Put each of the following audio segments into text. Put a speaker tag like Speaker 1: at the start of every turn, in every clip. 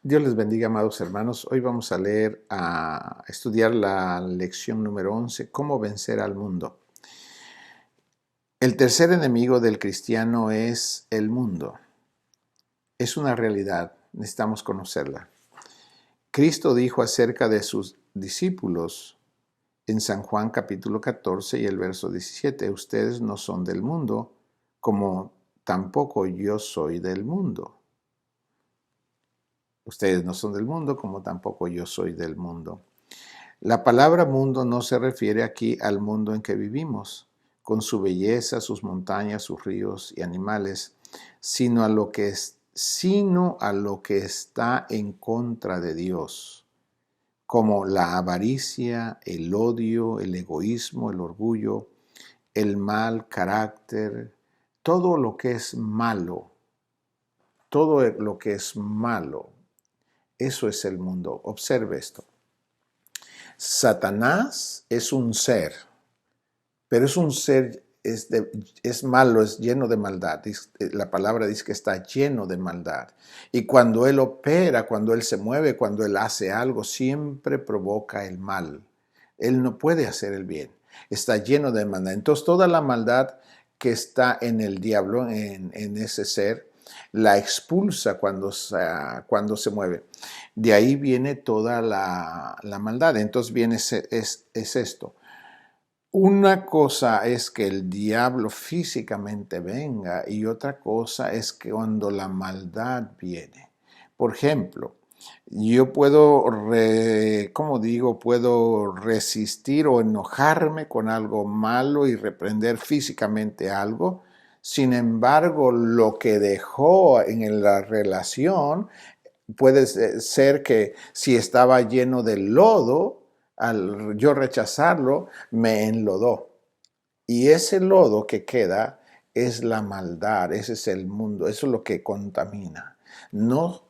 Speaker 1: Dios les bendiga, amados hermanos. Hoy vamos a estudiar la lección número 11, ¿cómo vencer al mundo? El tercer enemigo del cristiano es el mundo. Es una realidad, necesitamos conocerla. Cristo dijo acerca de sus discípulos en San Juan capítulo 14 y el verso 17, ustedes no son del mundo, como tampoco yo soy del mundo. Ustedes no son del mundo, como tampoco yo soy del mundo. La palabra mundo no se refiere aquí al mundo en que vivimos, con su belleza, sus montañas, sus ríos y animales, sino a lo que está en contra de Dios, como la avaricia, el odio, el egoísmo, el orgullo, el mal carácter, todo lo que es malo, todo lo que es malo, eso es el mundo. Observe esto. Satanás es un ser, pero es un ser, es malo, es lleno de maldad. La palabra dice que está lleno de maldad. Y cuando él opera, cuando él se mueve, cuando él hace algo, siempre provoca el mal. Él no puede hacer el bien. Está lleno de maldad. Entonces toda la maldad que está en el diablo, en ese ser, la expulsa cuando se mueve. De ahí viene toda la maldad. Entonces viene es esto. Una cosa es que el diablo físicamente venga y otra cosa es que cuando la maldad viene. Por ejemplo, yo puedo, puedo resistir o enojarme con algo malo y reprender físicamente algo. Sin embargo, lo que dejó en la relación puede ser que si estaba lleno de lodo, al yo rechazarlo, me enlodó. Y ese lodo que queda es la maldad, ese es el mundo, eso es lo que contamina. No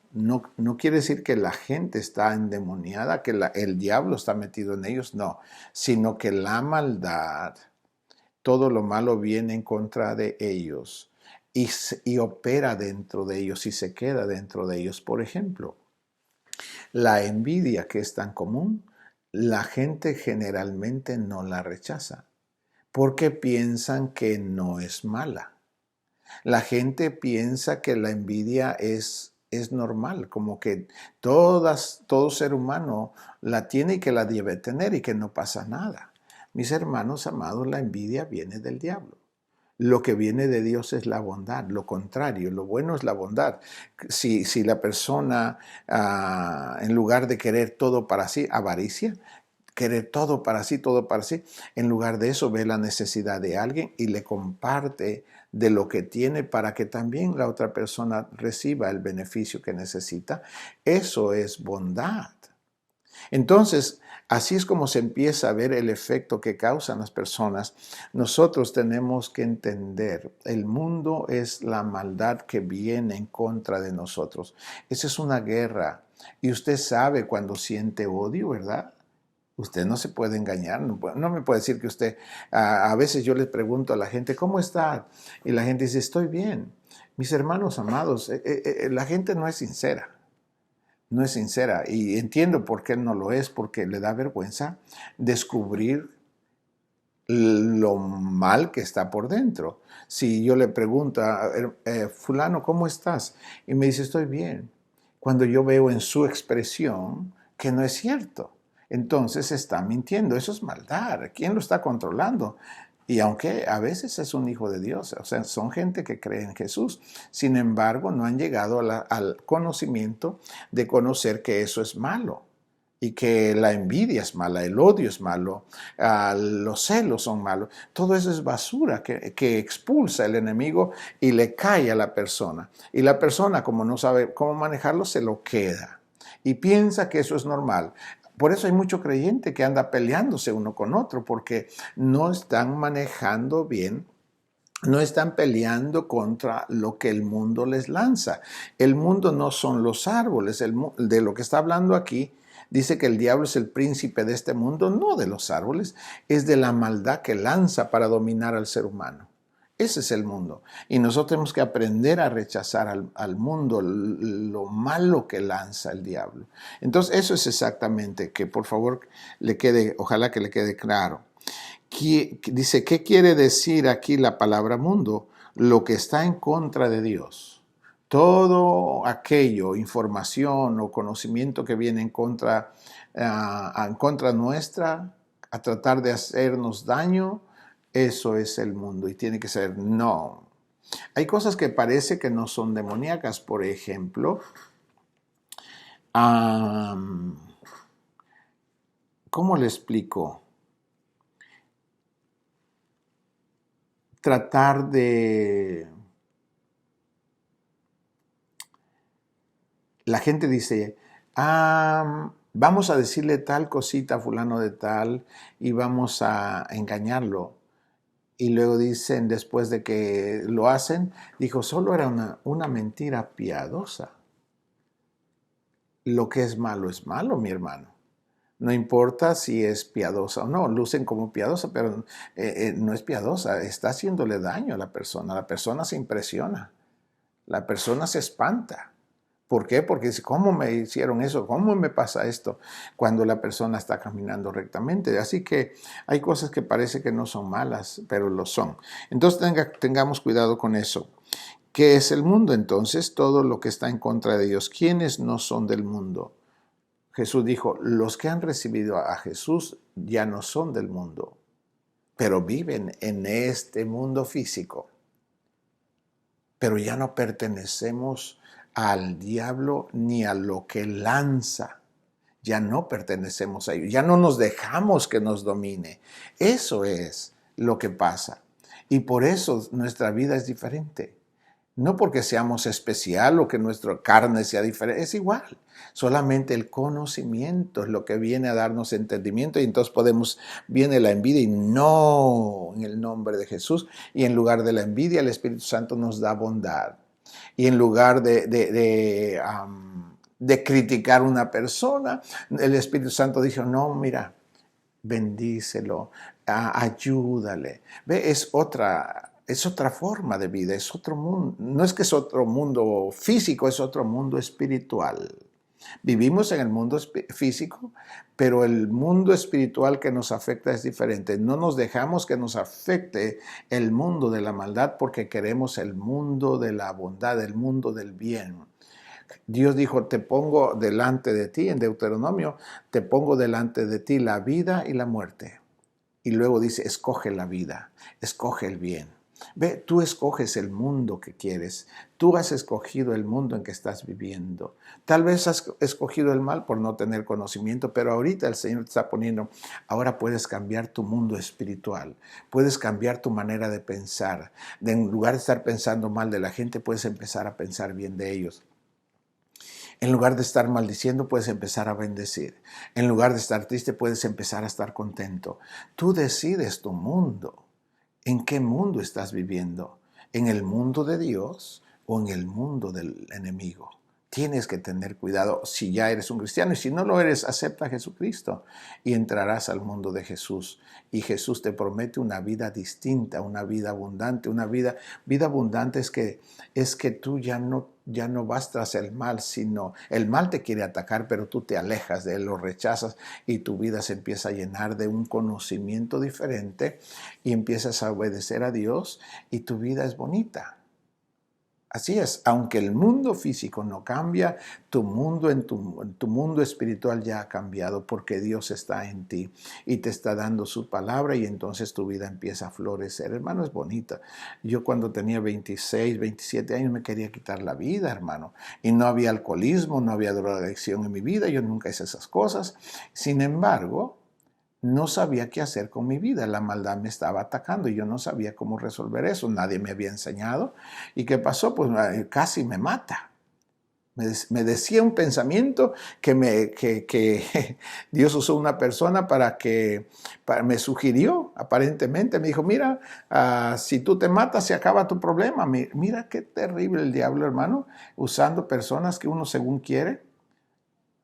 Speaker 1: quiere decir que la gente está endemoniada, que el diablo está metido en ellos, no, sino que la maldad, todo lo malo viene en contra de ellos y opera dentro de ellos y se queda dentro de ellos. Por ejemplo, la envidia, que es tan común, la gente generalmente no la rechaza porque piensan que no es mala. La gente piensa que la envidia es normal, como que todo ser humano la tiene y que la debe tener y que no pasa nada. Mis hermanos amados, la envidia viene del diablo. Lo que viene de Dios es la bondad, lo contrario, lo bueno es la bondad. Si la persona, en lugar de querer todo para sí, avaricia, querer todo para sí, en lugar de eso ve la necesidad de alguien y le comparte de lo que tiene para que también la otra persona reciba el beneficio que necesita. Eso es bondad. Entonces, así es como se empieza a ver el efecto que causan las personas. Nosotros tenemos que entender, el mundo es la maldad que viene en contra de nosotros. Esa es una guerra. Y usted sabe cuando siente odio, ¿verdad? Usted no se puede engañar, no me puede decir que usted, a veces yo le pregunto a la gente, ¿cómo está? Y la gente dice, estoy bien. Mis hermanos amados, la gente no es sincera. No es sincera y entiendo por qué no lo es, porque le da vergüenza descubrir lo mal que está por dentro. Si yo le pregunto, fulano, ¿cómo estás? Y me dice, estoy bien. Cuando yo veo en su expresión que no es cierto, entonces está mintiendo. Eso es maldad. ¿Quién lo está controlando? Y aunque a veces es un hijo de Dios, o sea, son gente que cree en Jesús, sin embargo no han llegado al conocimiento de conocer que eso es malo y que la envidia es mala, el odio es malo, los celos son malos. Todo eso es basura que expulsa el enemigo y le cae a la persona. Y la persona, como no sabe cómo manejarlo, se lo queda y piensa que eso es normal. Por eso hay mucho creyente que anda peleándose uno con otro, porque no están manejando bien, no están peleando contra lo que el mundo les lanza. El mundo no son los árboles, de lo que está hablando aquí. Dice que el diablo es el príncipe de este mundo, no de los árboles, es de la maldad que lanza para dominar al ser humano. Ese es el mundo. Y nosotros tenemos que aprender a rechazar al mundo, lo malo que lanza el diablo. Entonces, eso es exactamente, que por favor le quede, ojalá que le quede claro. Dice, ¿qué quiere decir aquí la palabra mundo? Lo que está en contra de Dios. Todo aquello, información o conocimiento que viene en contra nuestra, a tratar de hacernos daño, eso es el mundo y tiene que ser no. Hay cosas que parece que no son demoníacas, por ejemplo, ¿cómo le explico? Tratar de... La gente dice, vamos a decirle tal cosita a fulano de tal y vamos a engañarlo. Y luego dicen, después de que lo hacen, dijo, solo era una mentira piadosa. Lo que es malo, mi hermano. No importa si es piadosa o no, lucen como piadosa, pero no es piadosa, está haciéndole daño a la persona se impresiona, la persona se espanta. ¿Por qué? Porque dice, ¿cómo me hicieron eso? ¿Cómo me pasa esto? Cuando la persona está caminando rectamente. Así que hay cosas que parece que no son malas, pero lo son. Entonces tengamos cuidado con eso. ¿Qué es el mundo? Entonces, todo lo que está en contra de Dios. ¿Quiénes no son del mundo? Jesús dijo, los que han recibido a Jesús ya no son del mundo, pero viven en este mundo físico. Pero ya no pertenecemos al diablo ni a lo que lanza. Ya no pertenecemos a ellos, ya no nos dejamos que nos domine. Eso es lo que pasa. Y por eso nuestra vida es diferente. No porque seamos especial o que nuestra carne sea diferente, es igual. Solamente el conocimiento es lo que viene a darnos entendimiento y entonces viene la envidia y no en el nombre de Jesús. Y en lugar de la envidia, el Espíritu Santo nos da bondad. Y en lugar de criticar a una persona, el Espíritu Santo dijo, no, mira, bendícelo, ayúdale. ¿Ve? Es otra forma de vida, es otro mundo. No es que es otro mundo físico, es otro mundo espiritual. Vivimos en el mundo físico, pero el mundo espiritual que nos afecta es diferente. No nos dejamos que nos afecte el mundo de la maldad porque queremos el mundo de la bondad, el mundo del bien. Dios dijo, te pongo delante de ti, en Deuteronomio, te pongo delante de ti la vida y la muerte. Y luego dice, escoge la vida, escoge el bien. Ve, tú escoges el mundo que quieres. Tú has escogido el mundo en que estás viviendo. Tal vez has escogido el mal por no tener conocimiento, pero ahorita el Señor te está poniendo, ahora puedes cambiar tu mundo espiritual. Puedes cambiar tu manera de pensar. En lugar de estar pensando mal de la gente, puedes empezar a pensar bien de ellos. En lugar de estar maldiciendo, puedes empezar a bendecir. En lugar de estar triste, puedes empezar a estar contento. Tú decides tu mundo. ¿En qué mundo estás viviendo? ¿En el mundo de Dios o en el mundo del enemigo? Tienes que tener cuidado si ya eres un cristiano y si no lo eres, acepta a Jesucristo y entrarás al mundo de Jesús. Y Jesús te promete una vida distinta, una vida abundante. Una vida abundante es que tú ya no vas tras el mal, sino el mal te quiere atacar, pero tú te alejas de él, lo rechazas y tu vida se empieza a llenar de un conocimiento diferente y empiezas a obedecer a Dios y tu vida es bonita. Así es, aunque el mundo físico no cambia, tu mundo espiritual ya ha cambiado porque Dios está en ti y te está dando su palabra y entonces tu vida empieza a florecer. Hermano, es bonita. Yo cuando tenía 26, 27 años me quería quitar la vida, hermano. Y no había alcoholismo, no había drogadicción en mi vida, yo nunca hice esas cosas. Sin embargo, no sabía qué hacer con mi vida, la maldad me estaba atacando y yo no sabía cómo resolver eso, nadie me había enseñado. ¿Y qué pasó? Pues casi me mata. Me decía un pensamiento que Dios usó una persona me sugirió, aparentemente, me dijo, mira, si tú te matas se acaba tu problema. Mira qué terrible el diablo, hermano, usando personas que uno según quiere.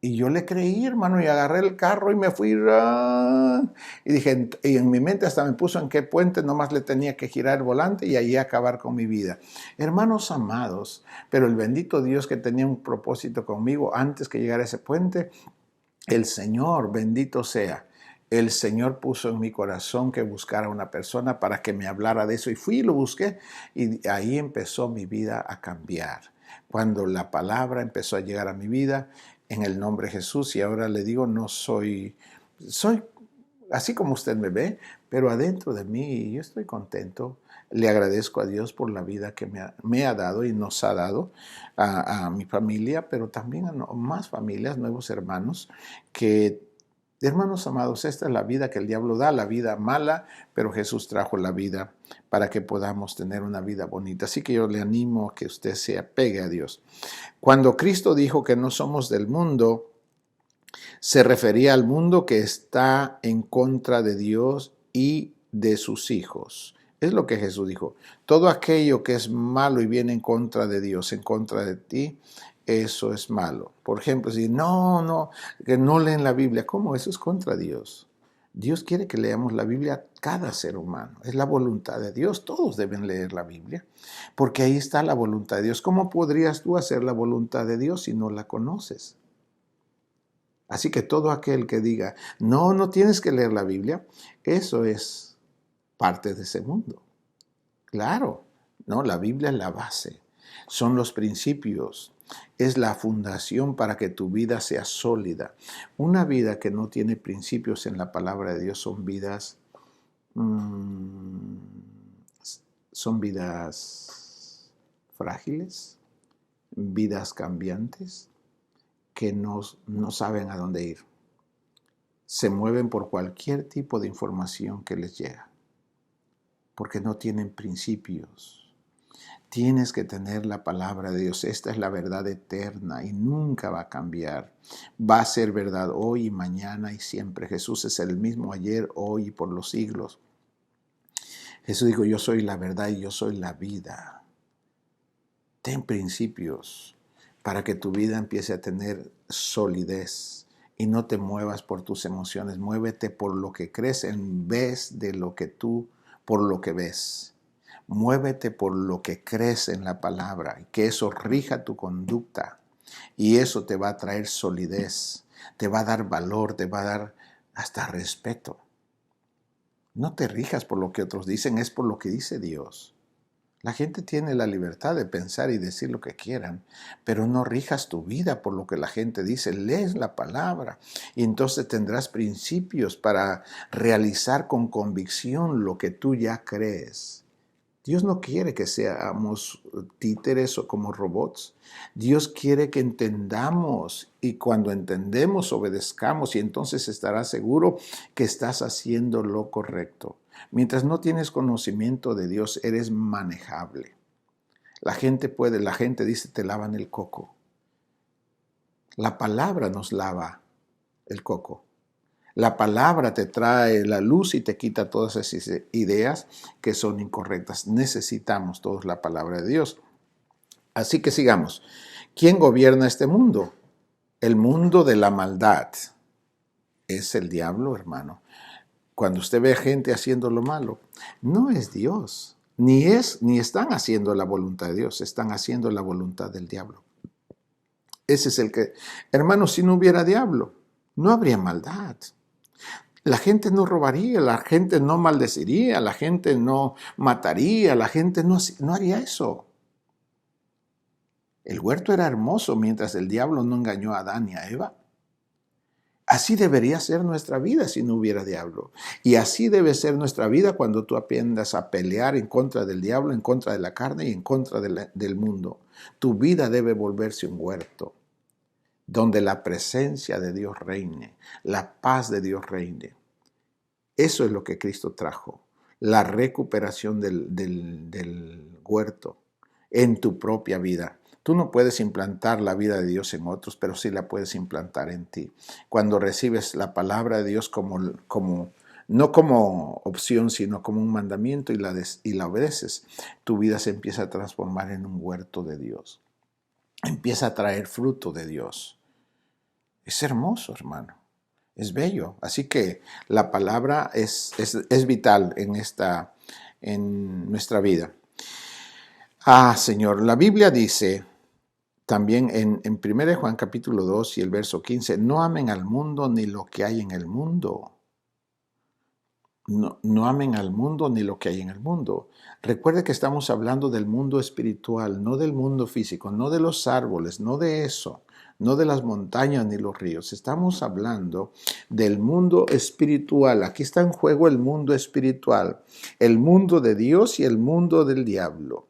Speaker 1: Y yo le creí, hermano, y agarré el carro y me fui. Y dije, y en mi mente hasta me puso en qué puente nomás le tenía que girar el volante y allí acabar con mi vida. Hermanos amados, pero el bendito Dios que tenía un propósito conmigo antes que llegara a ese puente, el Señor, bendito sea, el Señor puso en mi corazón que buscara a una persona para que me hablara de eso. Y fui y lo busqué y ahí empezó mi vida a cambiar. Cuando la palabra empezó a llegar a mi vida, en el nombre de Jesús, y ahora le digo, no soy así como usted me ve, pero adentro de mí yo estoy contento. Le agradezco a Dios por la vida que me ha dado y nos ha dado a mi familia, pero también a más familias, nuevos hermanos, que, hermanos amados, esta es la vida que el diablo da, la vida mala, pero Jesús trajo la vida para que podamos tener una vida bonita. Así que yo le animo a que usted se apegue a Dios. Cuando Cristo dijo que no somos del mundo, se refería al mundo que está en contra de Dios y de sus hijos. Es lo que Jesús dijo. Todo aquello que es malo y viene en contra de Dios, en contra de ti, eso es malo. Por ejemplo, si que no leen la Biblia, ¿cómo? Eso es contra Dios. Dios quiere que leamos la Biblia cada ser humano. Es la voluntad de Dios. Todos deben leer la Biblia, porque ahí está la voluntad de Dios. ¿Cómo podrías tú hacer la voluntad de Dios si no la conoces? Así que todo aquel que diga, no tienes que leer la Biblia, eso es parte de ese mundo. Claro, no, la Biblia es la base, son los principios, es la fundación para que tu vida sea sólida. Una vida que no tiene principios en la palabra de Dios son vidas frágiles, vidas cambiantes, que no saben a dónde ir. Se mueven por cualquier tipo de información que les llega, porque no tienen principios. Tienes que tener la palabra de Dios. Esta es la verdad eterna y nunca va a cambiar. Va a ser verdad hoy y mañana y siempre. Jesús es el mismo ayer, hoy y por los siglos. Jesús dijo, yo soy la verdad y yo soy la vida. Ten principios para que tu vida empiece a tener solidez y no te muevas por tus emociones. Muévete por lo que crees en vez de por lo que ves. Muévete por lo que crees en la palabra y que eso rija tu conducta y eso te va a traer solidez, te va a dar valor, te va a dar hasta respeto. No te rijas por lo que otros dicen, es por lo que dice Dios. La gente tiene la libertad de pensar y decir lo que quieran, pero no rijas tu vida por lo que la gente dice. Lees la palabra y entonces tendrás principios para realizar con convicción lo que tú ya crees. Dios no quiere que seamos títeres o como robots. Dios quiere que entendamos y cuando entendemos obedezcamos y entonces estarás seguro que estás haciendo lo correcto. Mientras no tienes conocimiento de Dios, eres manejable. La gente dice te lavan el coco. La palabra nos lava el coco. La palabra te trae la luz y te quita todas esas ideas que son incorrectas. Necesitamos todos la palabra de Dios. Así que sigamos. ¿Quién gobierna este mundo? El mundo de la maldad. Es el diablo, hermano. Cuando usted ve gente haciendo lo malo, no es Dios. Ni están haciendo la voluntad de Dios, están haciendo la voluntad del diablo. Ese es el que, hermano, si no hubiera diablo, no habría maldad. La gente no robaría, la gente no maldeciría, la gente no mataría, la gente no haría eso. El huerto era hermoso mientras el diablo no engañó a Adán y a Eva. Así debería ser nuestra vida si no hubiera diablo. Y así debe ser nuestra vida cuando tú aprendas a pelear en contra del diablo, en contra de la carne y en contra del mundo. Tu vida debe volverse un huerto donde la presencia de Dios reine, la paz de Dios reine. Eso es lo que Cristo trajo, la recuperación del huerto en tu propia vida. Tú no puedes implantar la vida de Dios en otros, pero sí la puedes implantar en ti. Cuando recibes la palabra de Dios no como opción, sino como un mandamiento y la obedeces, tu vida se empieza a transformar en un huerto de Dios. Empieza a traer fruto de Dios. Es hermoso, hermano. Es bello. Así que la palabra es vital en nuestra vida. Señor, la Biblia dice también en 1 Juan capítulo 2 y el verso 15, no amen al mundo ni lo que hay en el mundo. No amen al mundo ni lo que hay en el mundo. Recuerde que estamos hablando del mundo espiritual, no del mundo físico, no de los árboles, no de eso, no de las montañas ni los ríos. Estamos hablando del mundo espiritual. Aquí está en juego el mundo espiritual, el mundo de Dios y el mundo del diablo.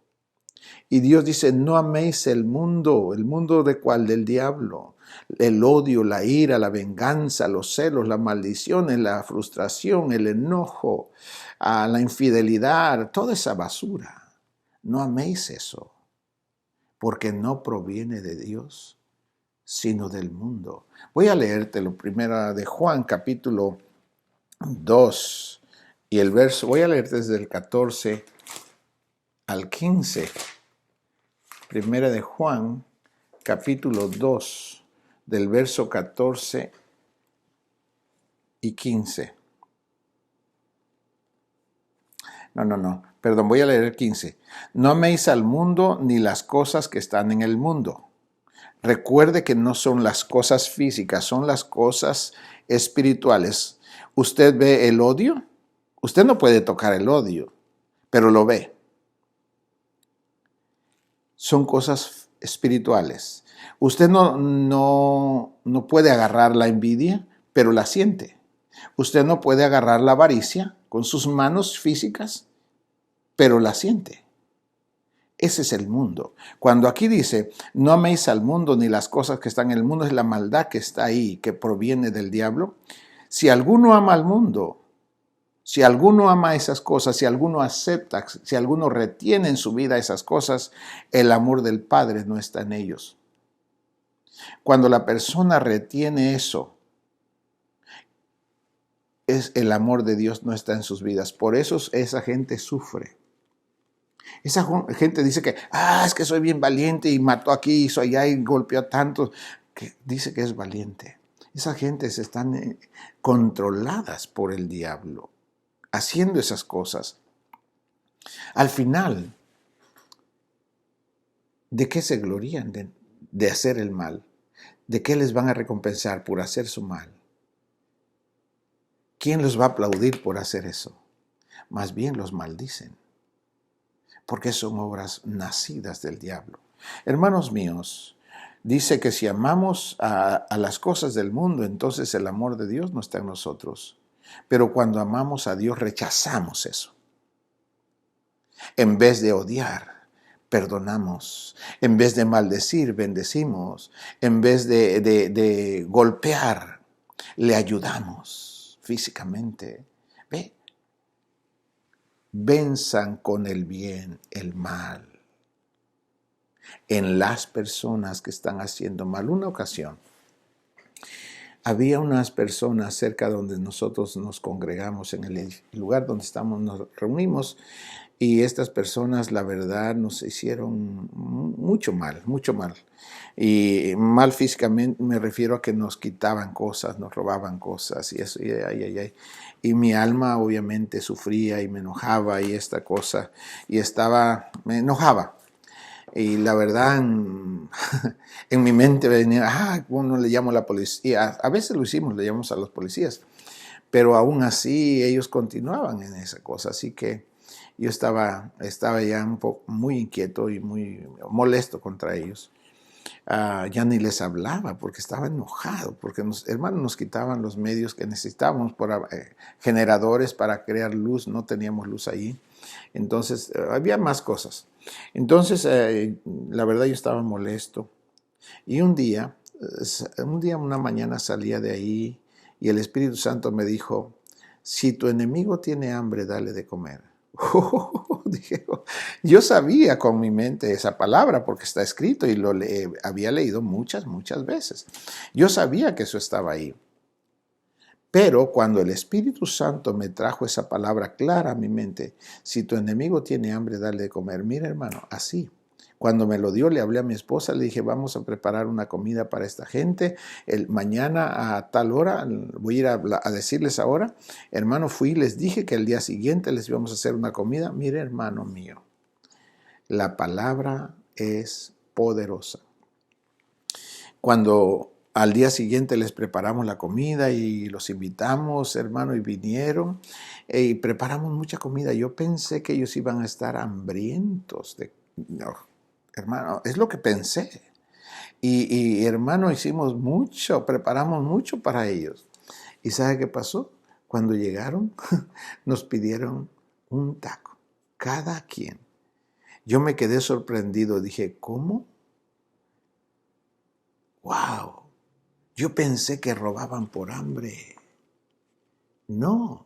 Speaker 1: Y Dios dice, no améis el mundo ¿de cuál? Del diablo. El odio, la ira, la venganza, los celos, las maldiciones, la frustración, el enojo, la infidelidad, toda esa basura. No améis eso, porque no proviene de Dios, sino del mundo. Voy a leerte lo primero de Juan, capítulo 2, y el verso, voy a leerte desde el 14 al 15. Primera de Juan, capítulo 2, del verso 14 y 15. Perdón, voy a leer el 15. No améis al mundo ni las cosas que están en el mundo. Recuerde que no son las cosas físicas, son las cosas espirituales. ¿Usted ve el odio? Usted no puede tocar el odio, pero lo ve. Son cosas espirituales. Usted no puede agarrar la envidia, pero la siente. Usted no puede agarrar la avaricia con sus manos físicas, pero la siente. Ese es el mundo. Cuando aquí dice, no améis al mundo ni las cosas que están en el mundo, es la maldad que está ahí, que proviene del diablo. Si alguno ama al mundo, si alguno ama esas cosas, si alguno acepta, si alguno retiene en su vida esas cosas, el amor del Padre no está en ellos. Cuando la persona retiene eso, el amor de Dios no está en sus vidas. Por eso esa gente sufre. Esa gente dice que, es que soy bien valiente y mató aquí, hizo allá y golpeó a tantos, que dice que es valiente. Esa gente están controladas por el diablo, haciendo esas cosas. Al final, ¿de qué se glorían de hacer el mal? ¿De qué les van a recompensar por hacer su mal? ¿Quién los va a aplaudir por hacer eso? Más bien los maldicen, porque son obras nacidas del diablo. Hermanos míos, dice que si amamos a las cosas del mundo, entonces el amor de Dios no está en nosotros. Pero cuando amamos a Dios, rechazamos eso. En vez de odiar, perdonamos. En vez de maldecir, bendecimos. En vez de golpear, le ayudamos físicamente. Ve, venzan con el bien el mal en las personas que están haciendo mal. Una ocasión, había unas personas cerca donde nosotros nos congregamos, en el lugar donde estamos, nos reunimos, y estas personas, la verdad, nos hicieron mucho mal, mucho mal. Y mal físicamente me refiero a que nos quitaban cosas, nos robaban cosas y eso, y mi alma obviamente sufría y me enojaba y esta cosa, me enojaba. Y la verdad, en mi mente venía, bueno, le llamo a la policía. A veces lo hicimos, le llamamos a los policías. Pero aún así ellos continuaban en esa cosa. Así que yo estaba ya un poco muy inquieto y muy molesto contra ellos. Ya ni les hablaba porque estaba enojado, porque hermanos, nos quitaban los medios que necesitábamos, generadores para crear luz, no teníamos luz allí. Entonces, había más cosas. Entonces, la verdad yo estaba molesto. Y un día, una mañana salía de ahí y el Espíritu Santo me dijo, si tu enemigo tiene hambre, dale de comer. Dije, yo sabía con mi mente esa palabra porque está escrito y había leído muchas veces. Yo sabía que eso estaba ahí. Pero cuando el Espíritu Santo me trajo esa palabra clara a mi mente, si tu enemigo tiene hambre, dale de comer. Mira, hermano, así. Cuando me lo dio, le hablé a mi esposa, le dije, vamos a preparar una comida para esta gente. Mañana a tal hora, voy a ir a decirles ahora. Hermano, fui y les dije que el día siguiente les íbamos a hacer una comida. Mire, hermano mío, la palabra es poderosa. Cuando al día siguiente les preparamos la comida y los invitamos, hermano, y vinieron y preparamos mucha comida. Yo pensé que ellos iban a estar hambrientos. No, hermano, es lo que pensé. Y hermano, hicimos mucho, preparamos mucho para ellos. ¿Y sabe qué pasó? Cuando llegaron, nos pidieron un taco, cada quien. Yo me quedé sorprendido, dije, ¿cómo? ¡Wow! Yo pensé que robaban por hambre. No,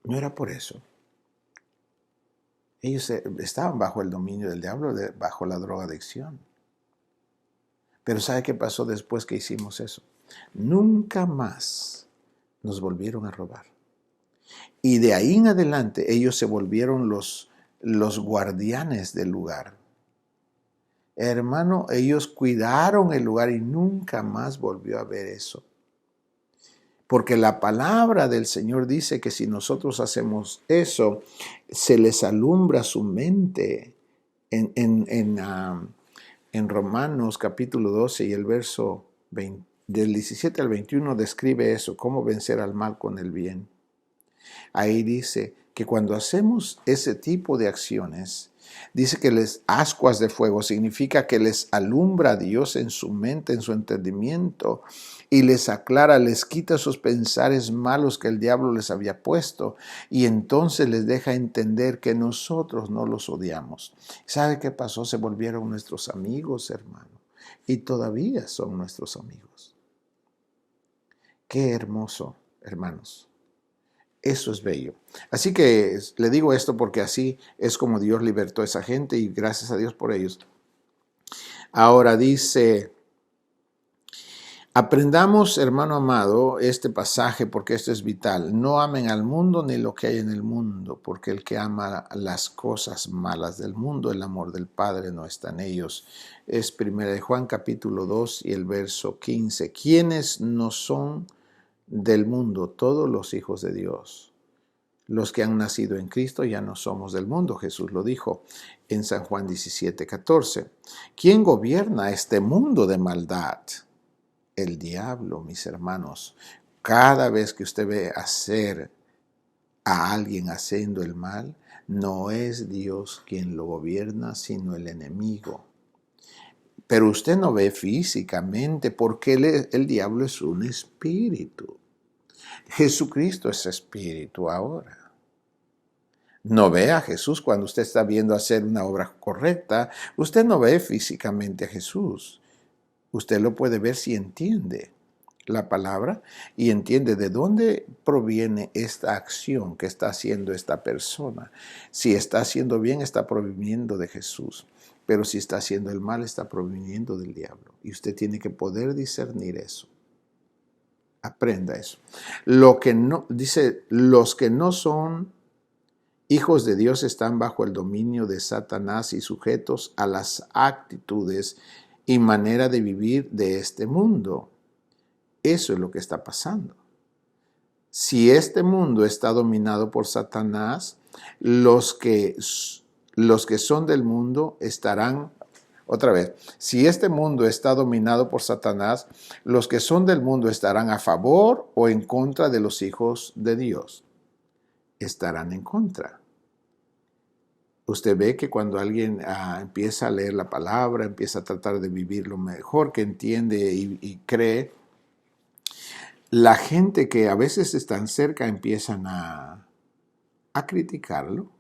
Speaker 1: no era por eso. Ellos estaban bajo el dominio del diablo, bajo la drogadicción. Pero ¿sabe qué pasó después que hicimos eso? Nunca más nos volvieron a robar. Y de ahí en adelante ellos se volvieron los guardianes del lugar. Hermano, ellos cuidaron el lugar y nunca más volvió a haber eso. Porque la palabra del Señor dice que si nosotros hacemos eso, se les alumbra su mente. En Romanos capítulo 12 y el verso 20, del 17 al 21 describe eso, cómo vencer al mal con el bien. Ahí dice que cuando hacemos ese tipo de acciones, dice que les ascuas de fuego, significa que les alumbra Dios en su mente, en su entendimiento, y les aclara, les quita esos pensares malos que el diablo les había puesto, y entonces les deja entender que nosotros no los odiamos. ¿Sabe qué pasó? Se volvieron nuestros amigos, hermano, y todavía son nuestros amigos. Qué hermoso, hermanos. Eso es bello. Así que le digo esto porque así es como Dios libertó a esa gente y gracias a Dios por ellos. Ahora dice, aprendamos, hermano amado, este pasaje porque esto es vital. No amen al mundo ni lo que hay en el mundo, porque el que ama las cosas malas del mundo, el amor del Padre no está en ellos. Es 1 Juan capítulo 2 y el verso 15. ¿Quiénes no son del mundo? Todos los hijos de Dios. Los que han nacido en Cristo ya no somos del mundo, Jesús lo dijo en San Juan 17:14. ¿Quién gobierna este mundo de maldad? El diablo, mis hermanos. Cada vez que usted ve hacer a alguien haciendo el mal, no es Dios quien lo gobierna, sino el enemigo. Pero usted no ve físicamente porque el diablo es un espíritu. Jesucristo es espíritu ahora. No ve a Jesús cuando usted está viendo hacer una obra correcta. Usted no ve físicamente a Jesús. Usted lo puede ver si entiende la palabra y entiende de dónde proviene esta acción que está haciendo esta persona. Si está haciendo bien, está proviniendo de Jesús. Pero si está haciendo el mal, está proviniendo del diablo. Y usted tiene que poder discernir eso. Aprenda eso. Dice, los que no son hijos de Dios están bajo el dominio de Satanás y sujetos a las actitudes y manera de vivir de este mundo. Eso es lo que está pasando. Si este mundo está dominado por Satanás, los que son del mundo estarán, otra vez, si este mundo está dominado por Satanás, los que son del mundo estarán a favor o en contra de los hijos de Dios. Estarán en contra. Usted ve que cuando alguien empieza a leer la palabra, empieza a tratar de vivir lo mejor que entiende y cree, la gente que a veces están cerca empiezan a criticarlo.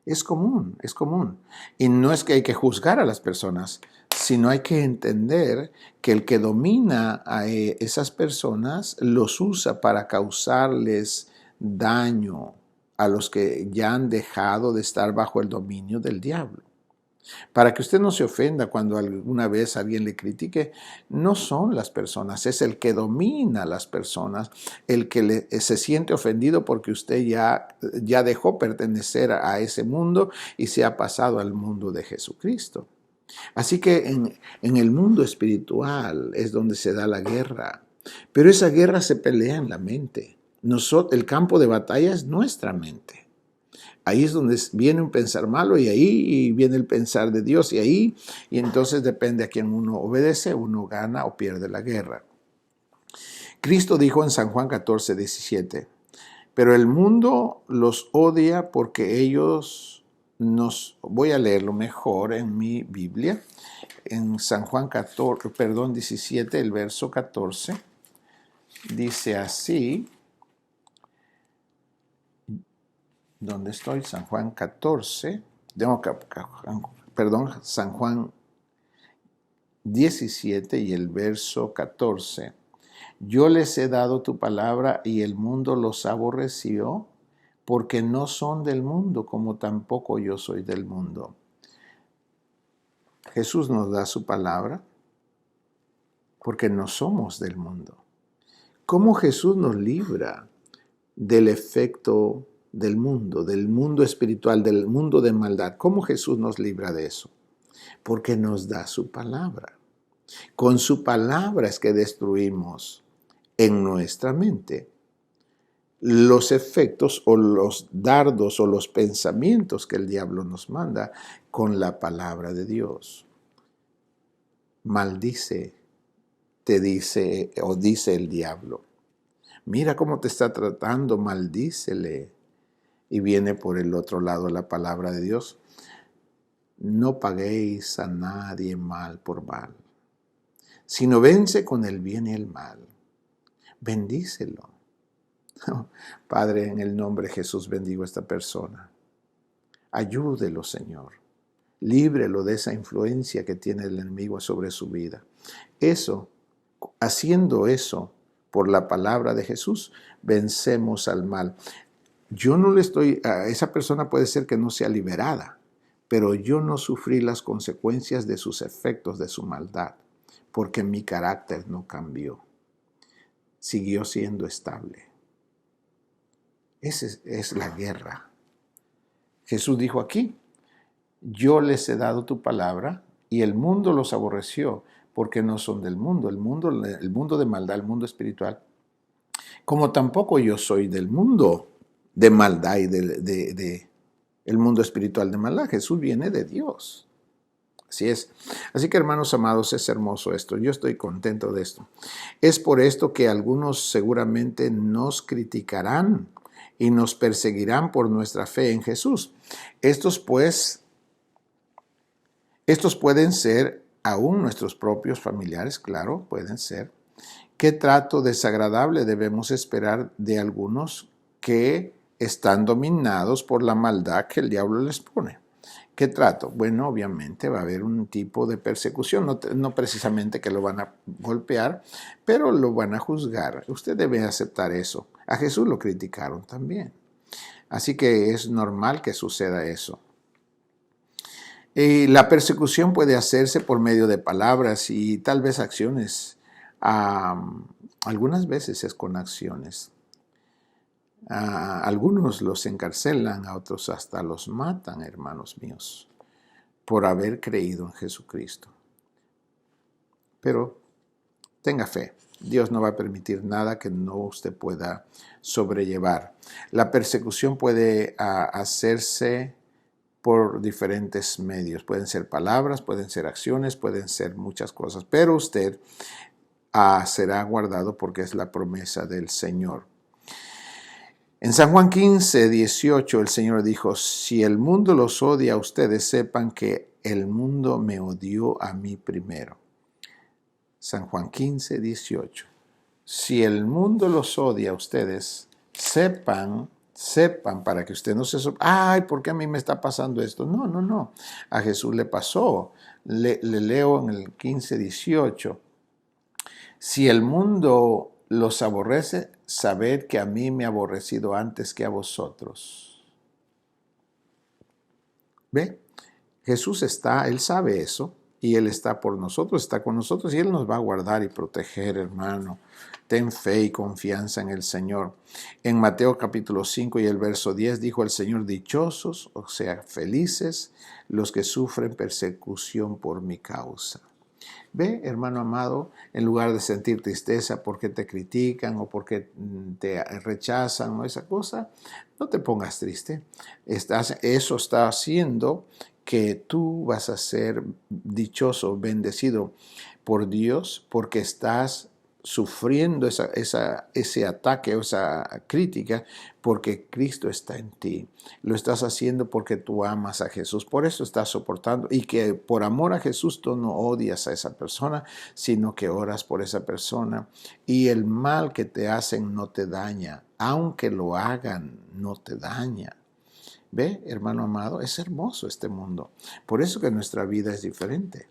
Speaker 1: Es común, es común. Y no es que hay que juzgar a las personas, sino hay que entender que el que domina a esas personas los usa para causarles daño a los que ya han dejado de estar bajo el dominio del diablo. Para que usted no se ofenda cuando alguna vez alguien le critique, no son las personas, es el que domina a las personas, el que se siente ofendido porque usted ya dejó pertenecer a ese mundo y se ha pasado al mundo de Jesucristo. Así que en el mundo espiritual es donde se da la guerra. Pero esa guerra se pelea en la mente. El campo de batalla es nuestra mente. Ahí es donde viene un pensar malo y ahí viene el pensar de Dios y entonces depende a quién uno obedece, uno gana o pierde la guerra. Cristo dijo en San Juan 14:17, pero el mundo los odia porque ellos voy a leerlo mejor en mi Biblia, en San Juan 17, el verso 14, dice así, ¿dónde estoy? San Juan 14, San Juan 17 y el verso 14. Yo les he dado tu palabra y el mundo los aborreció porque no son del mundo, como tampoco yo soy del mundo. Jesús nos da su palabra porque no somos del mundo. ¿Cómo Jesús nos libra del efecto del mundo espiritual, del mundo de maldad? ¿Cómo Jesús nos libra de eso? Porque nos da su palabra. Con su palabra es que destruimos en nuestra mente los efectos o los dardos o los pensamientos que el diablo nos manda con la palabra de Dios. Maldice, te dice o dice el diablo. Mira cómo te está tratando, maldícele. Y viene por el otro lado la palabra de Dios. No paguéis a nadie mal por mal, sino vence con el bien y el mal. Bendícelo. Padre, en el nombre de Jesús bendigo a esta persona. Ayúdelo, Señor. Líbrelo de esa influencia que tiene el enemigo sobre su vida. Haciendo eso por la palabra de Jesús, vencemos al mal. Yo no le estoy, a esa persona puede ser que no sea liberada, pero yo no sufrí las consecuencias de sus efectos, de su maldad, porque mi carácter no cambió. Siguió siendo estable. Esa es la guerra. Jesús dijo aquí, yo les he dado tu palabra y el mundo los aborreció porque no son del mundo, el mundo de maldad, el mundo espiritual. Como tampoco yo soy del mundo de maldad y el mundo espiritual de maldad. Jesús viene de Dios. Así es. Así que, hermanos amados, es hermoso esto. Yo estoy contento de esto. Es por esto que algunos seguramente nos criticarán y nos perseguirán por nuestra fe en Jesús. Estos pueden ser aún nuestros propios familiares, claro, pueden ser. ¿Qué trato desagradable debemos esperar de algunos que están dominados por la maldad que el diablo les pone? ¿Qué trato? Bueno, obviamente va a haber un tipo de persecución, no precisamente que lo van a golpear, pero lo van a juzgar. Usted debe aceptar eso. A Jesús lo criticaron también. Así que es normal que suceda eso. Y la persecución puede hacerse por medio de palabras y tal vez acciones. Algunas veces es con acciones. Algunos los encarcelan, a otros hasta los matan, hermanos míos, por haber creído en Jesucristo. Pero tenga fe. Dios no va a permitir nada que no usted pueda sobrellevar. La persecución puede hacerse por diferentes medios. Pueden ser palabras, pueden ser acciones, pueden ser muchas cosas. Pero usted será guardado porque es la promesa del Señor. En San Juan 15:18 el Señor dijo, si el mundo los odia a ustedes, sepan que el mundo me odió a mí primero. San Juan 15:18. Si el mundo los odia a ustedes, sepan para que usted no se ay, ¿por qué a mí me está pasando esto? No. A Jesús le pasó. Le leo en el 15:18. Si el mundo los aborrece, sabed que a mí me ha aborrecido antes que a vosotros. ¿Ve? Jesús él sabe eso y Él está por nosotros, está con nosotros y Él nos va a guardar y proteger, hermano. Ten fe y confianza en el Señor. En Mateo capítulo 5 y el verso 10 dijo el Señor: dichosos, o sea, felices, los que sufren persecución por mi causa. Ve, hermano amado, en lugar de sentir tristeza porque te critican o porque te rechazan o esa cosa, no te pongas triste. Eso está haciendo que tú vas a ser dichoso, bendecido por Dios, porque estás sufriendo ese ataque o esa crítica porque Cristo está en ti. Lo estás haciendo porque tú amas a Jesús. Por eso estás soportando, y que por amor a Jesús tú no odias a esa persona, sino que oras por esa persona. Y el mal que te hacen no te daña. Aunque lo hagan, no te daña. ¿Ve, hermano amado? Es hermoso este mundo. Por eso que nuestra vida es diferente.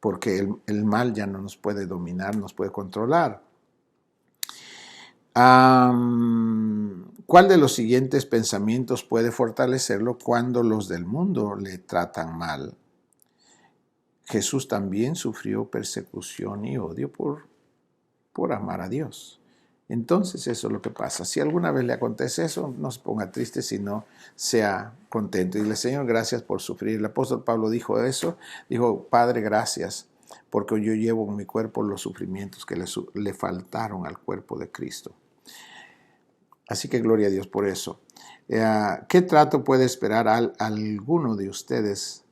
Speaker 1: Porque el mal ya no nos puede dominar, nos puede controlar. ¿Cuál de los siguientes pensamientos puede fortalecerlo cuando los del mundo le tratan mal? Jesús también sufrió persecución y odio por amar a Dios. Entonces eso es lo que pasa. Si alguna vez le acontece eso, no se ponga triste, sino sea contento. Y le Señor, gracias por sufrir. El apóstol Pablo dijo eso, dijo: Padre, gracias, porque yo llevo en mi cuerpo los sufrimientos que le faltaron al cuerpo de Cristo. Así que gloria a Dios por eso. ¿Qué trato puede esperar alguno de ustedes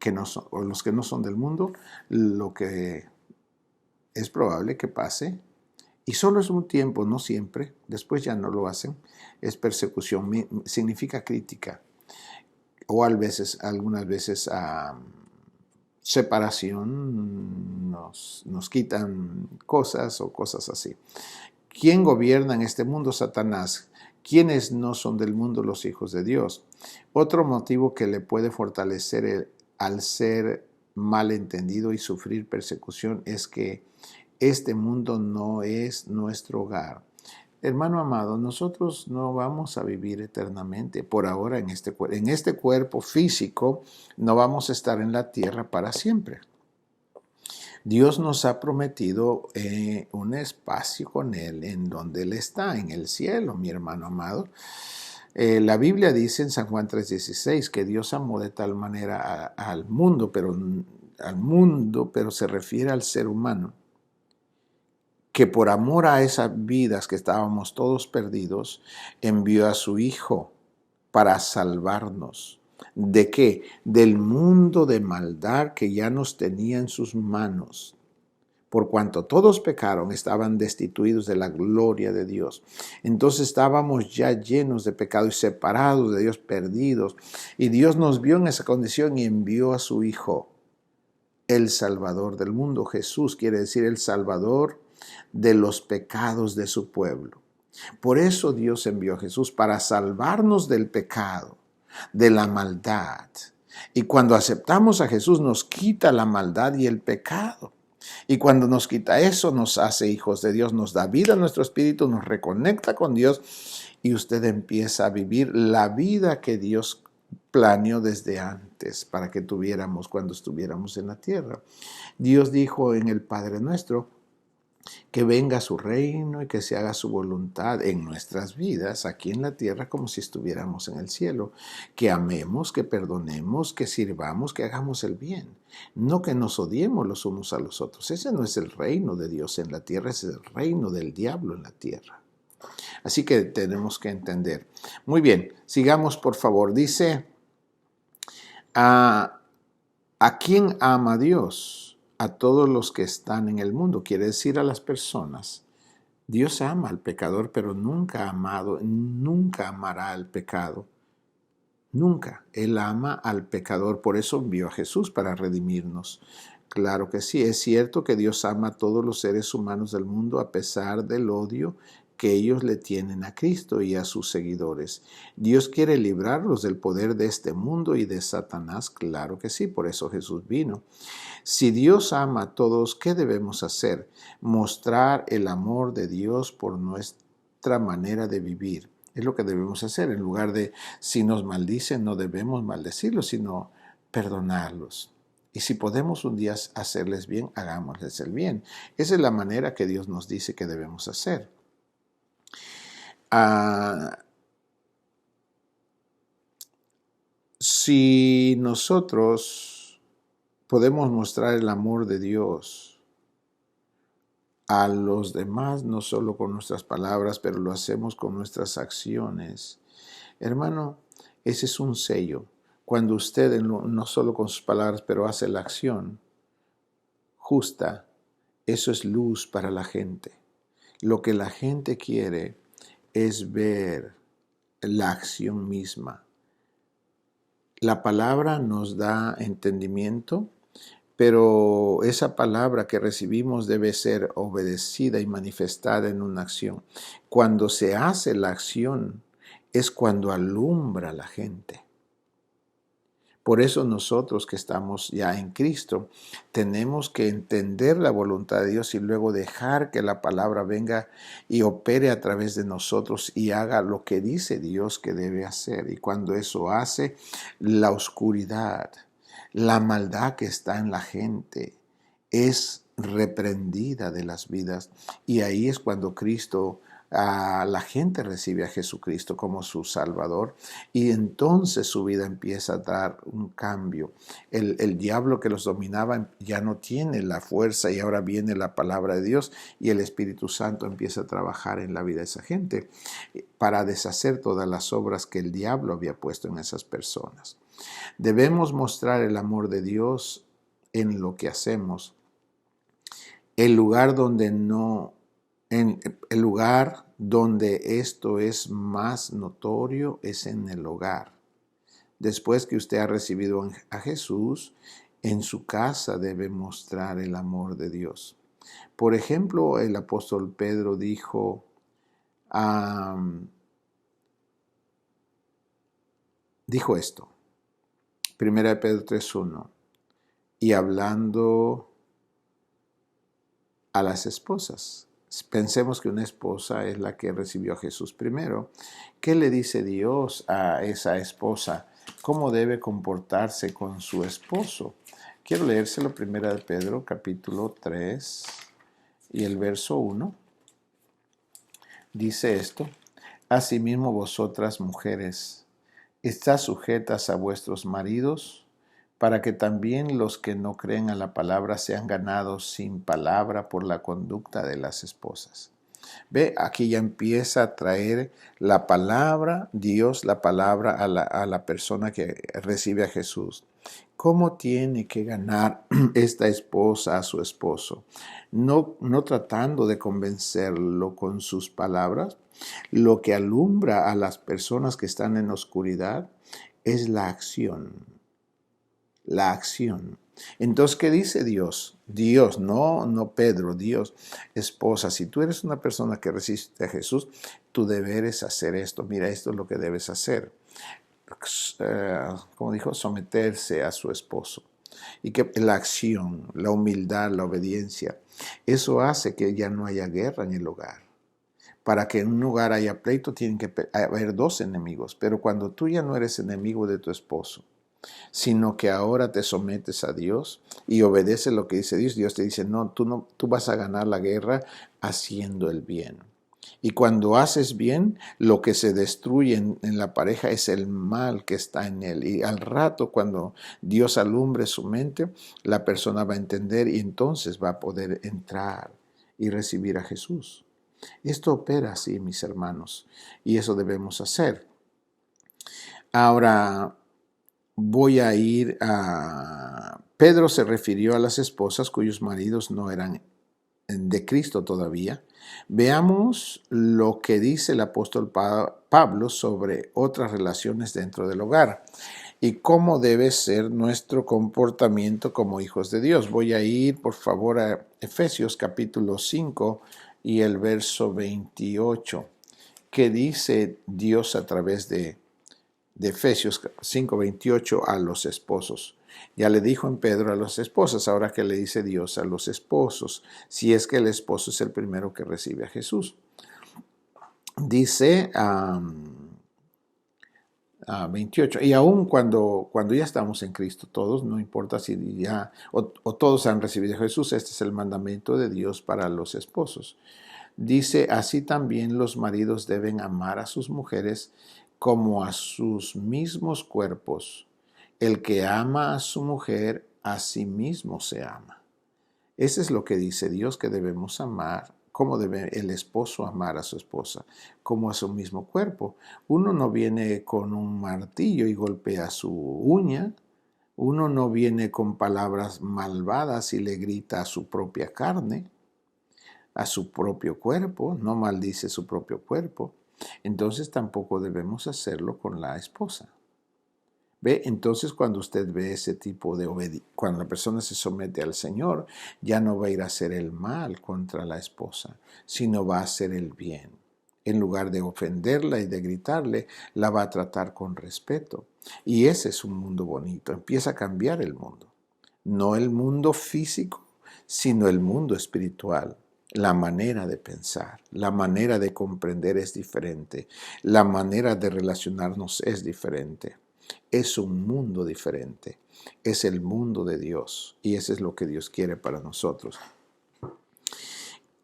Speaker 1: que no son, o los que no son del mundo? Lo que es probable que pase, y solo es un tiempo, no siempre, después ya no lo hacen, es persecución, significa crítica, o algunas veces separación, nos quitan cosas o cosas así. ¿Quién gobierna en este mundo? Satanás. ¿Quiénes no son del mundo? Los hijos de Dios. Otro motivo que le puede fortalecer al ser malentendido y sufrir persecución es que este mundo no es nuestro hogar. Hermano amado, nosotros no vamos a vivir eternamente por ahora en este cuerpo físico. No vamos a estar en la tierra para siempre. Dios nos ha prometido un espacio con Él en donde Él está, en el cielo, mi hermano amado. La Biblia dice en San Juan 3:16 que Dios amó de tal manera al mundo, pero se refiere al ser humano, que por amor a esas vidas que estábamos todos perdidos, envió a su Hijo para salvarnos. ¿De qué? Del mundo de maldad que ya nos tenía en sus manos. Por cuanto todos pecaron, estaban destituidos de la gloria de Dios. Entonces estábamos ya llenos de pecado y separados de Dios, perdidos. Y Dios nos vio en esa condición y envió a su Hijo, el Salvador del mundo. Jesús quiere decir el Salvador de los pecados de su pueblo. Por eso Dios envió a Jesús, para salvarnos del pecado, de la maldad. Y cuando aceptamos a Jesús, nos quita la maldad y el pecado. Y cuando nos quita eso, nos hace hijos de Dios, nos da vida a nuestro espíritu, nos reconecta con Dios, y usted empieza a vivir la vida que Dios planeó desde antes para que tuviéramos cuando estuviéramos en la tierra. Dios dijo en el Padre Nuestro que venga su reino y que se haga su voluntad en nuestras vidas, aquí en la tierra, como si estuviéramos en el cielo. Que amemos, que perdonemos, que sirvamos, que hagamos el bien. No que nos odiemos los unos a los otros. Ese no es el reino de Dios en la tierra, ese es el reino del diablo en la tierra. Así que tenemos que entender. Muy bien, sigamos por favor. Dice, ¿a quién ama Dios? A todos los que están en el mundo, quiere decir a las personas. Dios ama al pecador, pero nunca amará al pecado. Nunca. Él ama al pecador, por eso envió a Jesús para redimirnos. Claro que sí, es cierto que Dios ama a todos los seres humanos del mundo a pesar del odio que ellos le tienen a Cristo y a sus seguidores. Dios quiere librarlos del poder de este mundo y de Satanás, claro que sí, por eso Jesús vino. Si Dios ama a todos, ¿qué debemos hacer? Mostrar el amor de Dios por nuestra manera de vivir. Es lo que debemos hacer. En lugar de, si nos maldicen, no debemos maldecirlos, sino perdonarlos Y si podemos un día hacerles bien, hagámosles el bien. Esa es la manera que Dios nos dice que debemos hacer. Si nosotros podemos mostrar el amor de Dios a los demás, no solo con nuestras palabras, pero lo hacemos con nuestras acciones, hermano, ese es un sello. Cuando usted, no solo con sus palabras, pero hace la acción justa, eso es luz para la gente. Lo que la gente quiere es ver la acción misma. La palabra nos da entendimiento, pero esa palabra que recibimos debe ser obedecida y manifestada en una acción. Cuando se hace la acción es cuando alumbra a la gente. Por eso nosotros que estamos ya en Cristo tenemos que entender la voluntad de Dios y luego dejar que la palabra venga y opere a través de nosotros y haga lo que dice Dios que debe hacer. Y cuando eso hace, la oscuridad, la maldad que está en la gente es reprendida de las vidas. Y ahí es cuando la gente recibe a Jesucristo como su Salvador y entonces su vida empieza a dar un cambio. El diablo que los dominaba ya no tiene la fuerza y ahora viene la palabra de Dios y el Espíritu Santo empieza a trabajar en la vida de esa gente para deshacer todas las obras que el diablo había puesto en esas personas. Debemos mostrar el amor de Dios en lo que hacemos. El lugar donde esto es más notorio es en el hogar. Después que usted ha recibido a Jesús, en su casa debe mostrar el amor de Dios. Por ejemplo, el apóstol Pedro dijo esto, 1 Pedro 3:1, y hablando a las esposas. Pensemos que una esposa es la que recibió a Jesús primero. ¿Qué le dice Dios a esa esposa? ¿Cómo debe comportarse con su esposo? Quiero leérselo 1 Pedro capítulo 3 y el verso 1. Dice esto: Asimismo vosotras mujeres, estad sujetas a vuestros maridos, para que también los que no creen a la palabra sean ganados sin palabra por la conducta de las esposas. Ve, aquí ya empieza a traer la palabra, Dios, la palabra a la persona que recibe a Jesús. ¿Cómo tiene que ganar esta esposa a su esposo? No tratando de convencerlo con sus palabras. Lo que alumbra a las personas que están en oscuridad es la acción. La acción. Entonces, ¿qué dice Dios? Dios, no Pedro, Dios. Esposa, si tú eres una persona que resiste a Jesús, tu deber es hacer esto. Mira, esto es lo que debes hacer. Como dijo, someterse a su esposo. Y que la acción, la humildad, la obediencia, eso hace que ya no haya guerra en el hogar. Para que en un hogar haya pleito, tienen que haber dos enemigos. Pero cuando tú ya no eres enemigo de tu esposo, sino que ahora te sometes a Dios y obedeces lo que dice Dios, Dios te dice, no, tú vas a ganar la guerra haciendo el bien. Y cuando haces bien, lo que se destruye en la pareja es el mal que está en él. Y al rato, cuando Dios alumbre su mente, la persona va a entender y entonces va a poder entrar y recibir a Jesús. Esto opera así, mis hermanos, y eso debemos hacer. Ahora, voy a ir a... Pedro se refirió a las esposas cuyos maridos no eran de Cristo todavía. Veamos lo que dice el apóstol Pablo sobre otras relaciones dentro del hogar y cómo debe ser nuestro comportamiento como hijos de Dios. Voy a ir, por favor, a Efesios capítulo 5 y el verso 28, que dice Dios a través de Efesios 5:28 a los esposos. Ya le dijo en Pedro a las esposas, ahora que le dice Dios a los esposos, si es que el esposo es el primero que recibe a Jesús. Dice, 28. Y aún cuando ya estamos en Cristo, todos, no importa si ya o todos han recibido a Jesús, este es el mandamiento de Dios para los esposos. Dice, así también los maridos deben amar a sus mujeres como a sus mismos cuerpos. El que ama a su mujer, a sí mismo se ama. Eso es lo que dice Dios, que debemos amar, como debe el esposo amar a su esposa, como a su mismo cuerpo. Uno no viene con un martillo y golpea su uña. Uno no viene con palabras malvadas y le grita a su propia carne, a su propio cuerpo, no maldice su propio cuerpo. Entonces tampoco debemos hacerlo con la esposa. ¿Ve? Entonces cuando usted ve ese tipo de obediencia, cuando la persona se somete al Señor, ya no va a ir a hacer el mal contra la esposa, sino va a hacer el bien. En lugar de ofenderla y de gritarle, la va a tratar con respeto. Y ese es un mundo bonito. Empieza a cambiar el mundo. No el mundo físico, sino el mundo espiritual. La manera de pensar, la manera de comprender es diferente. La manera de relacionarnos es diferente. Es un mundo diferente. Es el mundo de Dios. Y eso es lo que Dios quiere para nosotros.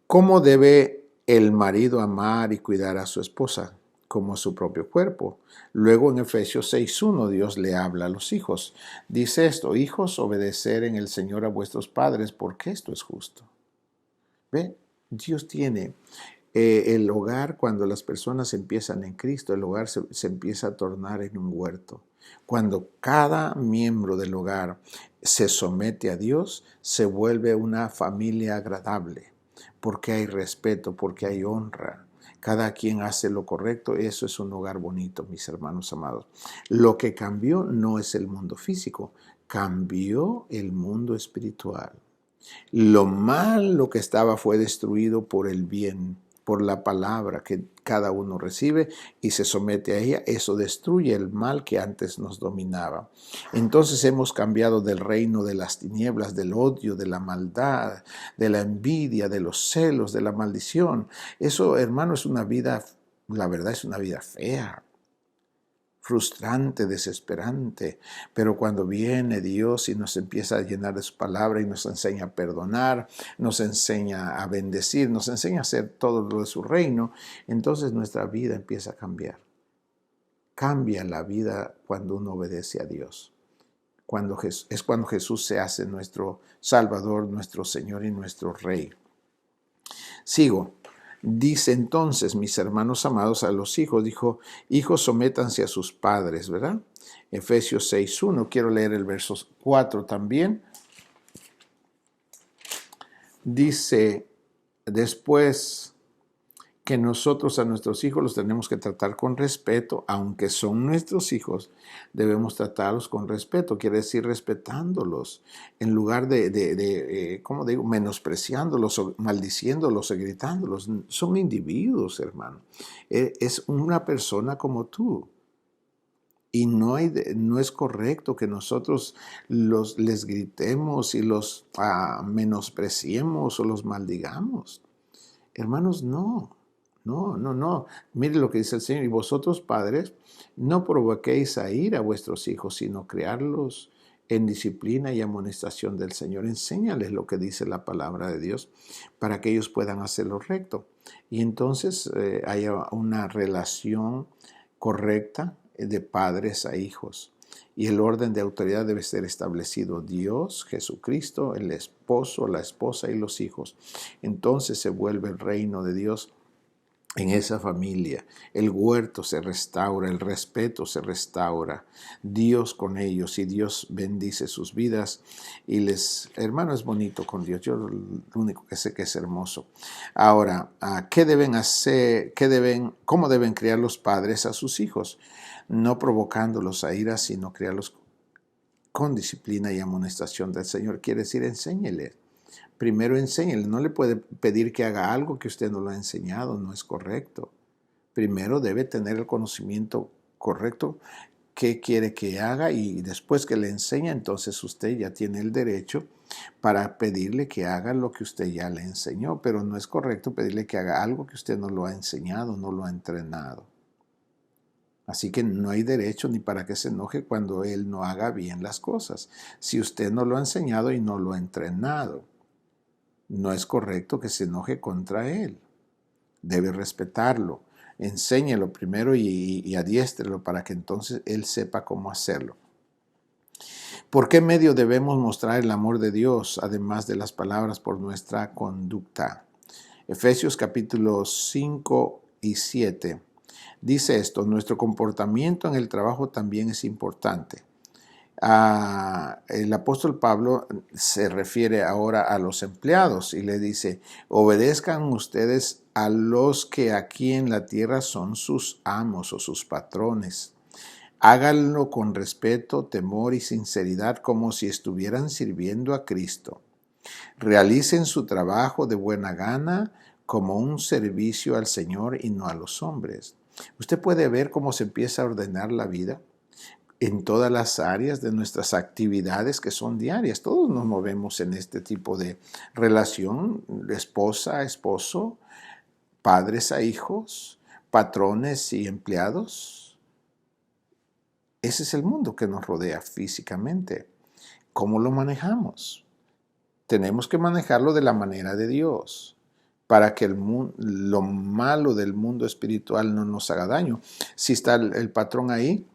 Speaker 1: ¿Cómo debe el marido amar y cuidar a su esposa? Como a su propio cuerpo. Luego en Efesios 6:1 Dios le habla a los hijos. Dice esto: hijos, obedecer en el Señor a vuestros padres, porque esto es justo. ¿Ve? Dios tiene el hogar. Cuando las personas empiezan en Cristo, el hogar se empieza a tornar en un huerto. Cuando cada miembro del hogar se somete a Dios, se vuelve una familia agradable, porque hay respeto, porque hay honra. Cada quien hace lo correcto. Eso es un hogar bonito, mis hermanos amados. Lo que cambió no es el mundo físico, cambió el mundo espiritual. Lo malo que estaba fue destruido por el bien, por la palabra que cada uno recibe y se somete a ella. Eso destruye el mal que antes nos dominaba. Entonces hemos cambiado del reino de las tinieblas, del odio, de la maldad, de la envidia, de los celos, de la maldición. Eso, hermano, es una vida, la verdad es una vida fea, frustrante, desesperante, pero cuando viene Dios y nos empieza a llenar de su palabra y nos enseña a perdonar, nos enseña a bendecir, nos enseña a hacer todo lo de su reino, entonces nuestra vida empieza a cambiar. Cambia la vida cuando uno obedece a Dios. Es cuando Jesús se hace nuestro Salvador, nuestro Señor y nuestro Rey. Sigo. Dice entonces, mis hermanos amados, a los hijos, dijo, hijos, sométanse a sus padres, ¿verdad? Efesios 6:1, quiero leer el verso 4 también. Dice, después que nosotros a nuestros hijos los tenemos que tratar con respeto, aunque son nuestros hijos, debemos tratarlos con respeto, quiere decir respetándolos, en lugar de ¿cómo digo?, menospreciándolos o maldiciéndolos o gritándolos. Son individuos, hermano. Es una persona como tú. Y no es correcto que nosotros les gritemos y los menospreciemos o los maldigamos. Hermanos, no. No, no, no. Mire lo que dice el Señor. Y vosotros, padres, no provoquéis a ir a vuestros hijos, sino criarlos en disciplina y amonestación del Señor. Enséñales lo que dice la palabra de Dios para que ellos puedan hacer lo recto. Y entonces haya una relación correcta de padres a hijos. Y el orden de autoridad debe ser establecido: Dios, Jesucristo, el esposo, la esposa y los hijos. Entonces se vuelve el reino de Dios en esa familia. El huerto se restaura, el respeto se restaura, Dios con ellos, y Dios bendice sus vidas y hermano, es bonito con Dios. Yo lo único que sé que es hermoso. Ahora, ¿qué deben hacer? ¿Cómo deben criar los padres a sus hijos? No provocándolos a ira, sino criarlos con disciplina y amonestación del Señor. Quiere decir, enséñeles. Primero enséñele, no le puede pedir que haga algo que usted no lo ha enseñado, no es correcto. Primero debe tener el conocimiento correcto, qué quiere que haga, y después que le enseña, entonces usted ya tiene el derecho para pedirle que haga lo que usted ya le enseñó, pero no es correcto pedirle que haga algo que usted no lo ha enseñado, no lo ha entrenado. Así que no hay derecho ni para que se enoje cuando él no haga bien las cosas. Si usted no lo ha enseñado y no lo ha entrenado, no es correcto que se enoje contra él. Debe respetarlo. Enséñelo primero y adiéstrelo para que entonces él sepa cómo hacerlo. ¿Por qué medio debemos mostrar el amor de Dios, además de las palabras, por nuestra conducta? Efesios capítulos 5 y 7 dice esto: nuestro comportamiento en el trabajo también es importante. El apóstol Pablo se refiere ahora a los empleados y le dice: obedezcan ustedes a los que aquí en la tierra son sus amos o sus patrones. Háganlo con respeto, temor y sinceridad, como si estuvieran sirviendo a Cristo. Realicen su trabajo de buena gana como un servicio al Señor y no a los hombres. Usted puede ver cómo se empieza a ordenar la vida en todas las áreas de nuestras actividades que son diarias. Todos nos movemos en este tipo de relación, esposa a esposo, padres a hijos, patrones y empleados. Ese es el mundo que nos rodea físicamente. ¿Cómo lo manejamos? Tenemos que manejarlo de la manera de Dios para que lo malo del mundo espiritual no nos haga daño. Si está el patrón ahí,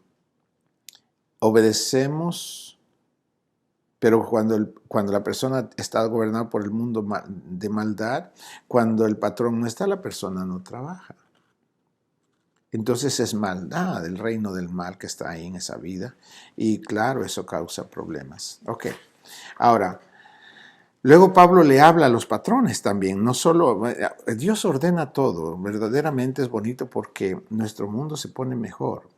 Speaker 1: obedecemos, pero cuando la persona está gobernada por el mundo de maldad, cuando el patrón no está, la persona no trabaja. Entonces es maldad, el reino del mal que está ahí en esa vida. Y claro, eso causa problemas. Ok, ahora, luego Pablo le habla a los patrones también. No solo, Dios ordena todo. Verdaderamente es bonito porque nuestro mundo se pone mejor.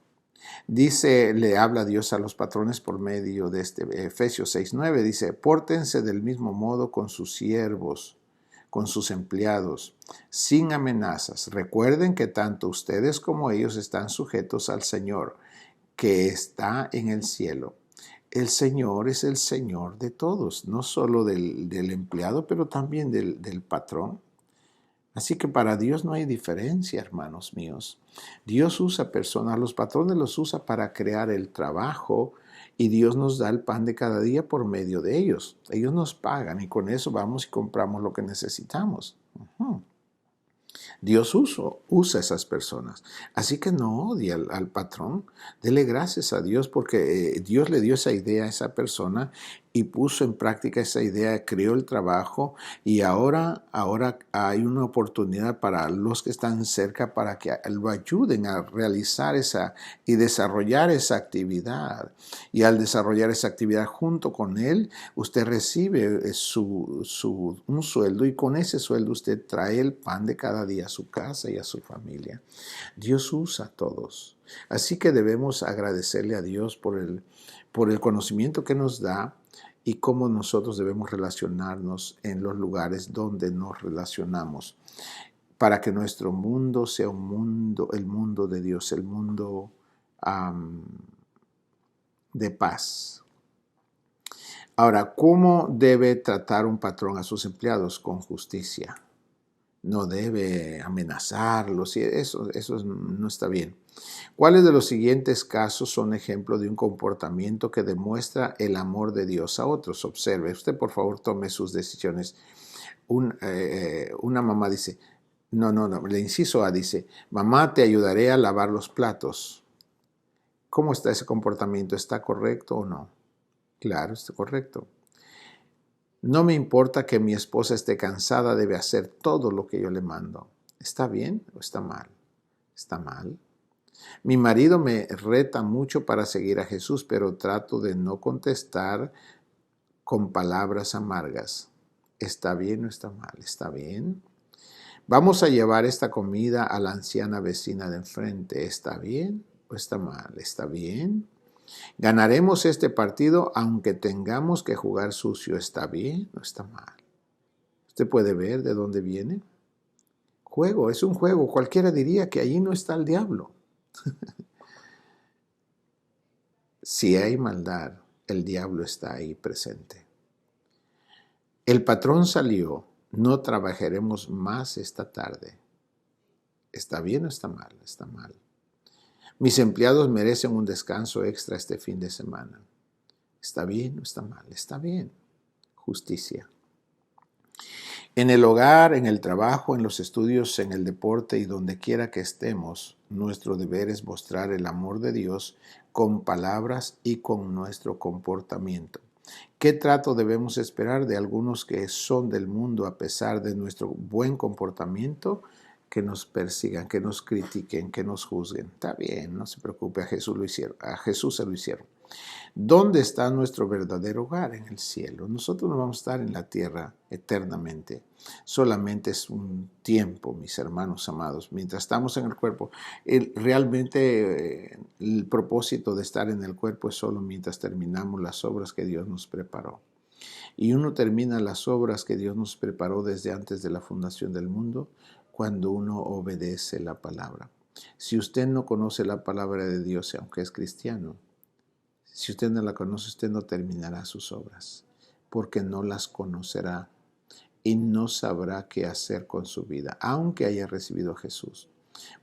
Speaker 1: Dice, le habla Dios a los patrones por medio de Efesios 6:9. Dice: pórtense del mismo modo con sus siervos, con sus empleados, sin amenazas. Recuerden que tanto ustedes como ellos están sujetos al Señor, que está en el cielo. El Señor es el Señor de todos, no solo del empleado, pero también del patrón. Así que para Dios no hay diferencia, hermanos míos. Dios usa personas, los patrones los usa para crear el trabajo y Dios nos da el pan de cada día por medio de ellos. Ellos nos pagan y con eso vamos y compramos lo que necesitamos. Dios usa esas personas. Así que no odie al patrón. Dele gracias a Dios porque Dios le dio esa idea a esa persona y puso en práctica esa idea, creó el trabajo y ahora hay una oportunidad para los que están cerca para que lo ayuden a realizar esa y desarrollar esa actividad. Y al desarrollar esa actividad junto con él, usted recibe un sueldo y con ese sueldo usted trae el pan de cada día a su casa y a su familia. Dios usa a todos. Así que debemos agradecerle a Dios por el conocimiento que nos da y cómo nosotros debemos relacionarnos en los lugares donde nos relacionamos para que nuestro mundo sea el mundo de Dios, el mundo de paz. Ahora, ¿cómo debe tratar un patrón a sus empleados? Con justicia. No debe amenazarlos y eso no está bien. ¿Cuáles de los siguientes casos son ejemplo de un comportamiento que demuestra el amor de Dios a otros? Observe, usted por favor tome sus decisiones. Una mamá dice, no, el inciso A dice: mamá, te ayudaré a lavar los platos. ¿Cómo está ese comportamiento? ¿Está correcto o no? Claro, está correcto. No me importa que mi esposa esté cansada, debe hacer todo lo que yo le mando. ¿Está bien o está mal? Está mal. Mi marido me reta mucho para seguir a Jesús, pero trato de no contestar con palabras amargas. ¿Está bien o está mal? ¿Está bien? Vamos a llevar esta comida a la anciana vecina de enfrente. ¿Está bien o está mal? ¿Está bien? Ganaremos este partido aunque tengamos que jugar sucio. ¿Está bien o está mal? ¿Usted puede ver de dónde viene? Juego, es un juego. Cualquiera diría que allí no está el diablo. Si hay maldad, el diablo está ahí presente. El patrón salió, no trabajaremos más esta tarde. ¿Está bien o está mal? Está mal. Mis empleados merecen un descanso extra este fin de semana. ¿Está bien o está mal? Está bien. Justicia. En el hogar, en el trabajo, en los estudios, en el deporte y donde quiera que estemos, nuestro deber es mostrar el amor de Dios con palabras y con nuestro comportamiento. ¿Qué trato debemos esperar de algunos que son del mundo a pesar de nuestro buen comportamiento? Que nos persigan, que nos critiquen, que nos juzguen. Está bien, no se preocupe, a Jesús se lo hicieron. ¿Dónde está nuestro verdadero hogar? En el cielo. Nosotros no vamos a estar en la tierra eternamente. Solamente es un tiempo, mis hermanos amados. Mientras estamos en el cuerpo, realmente el propósito de estar en el cuerpo es solo mientras terminamos las obras que Dios nos preparó. Y uno termina las obras que Dios nos preparó desde antes de la fundación del mundo cuando uno obedece la palabra. Si usted no conoce la palabra de Dios, aunque es cristiano, si usted no la conoce, usted no terminará sus obras, porque no las conocerá y no sabrá qué hacer con su vida, aunque haya recibido a Jesús.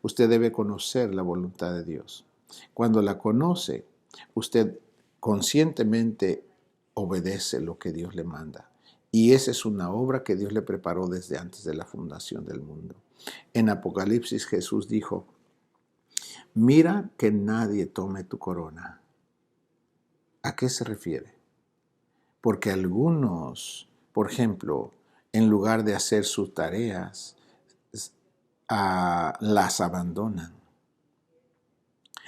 Speaker 1: Usted debe conocer la voluntad de Dios. Cuando la conoce, usted conscientemente obedece lo que Dios le manda. Y esa es una obra que Dios le preparó desde antes de la fundación del mundo. En Apocalipsis Jesús dijo, mira que nadie tome tu corona. ¿A qué se refiere? Porque algunos, por ejemplo, en lugar de hacer sus tareas, las abandonan.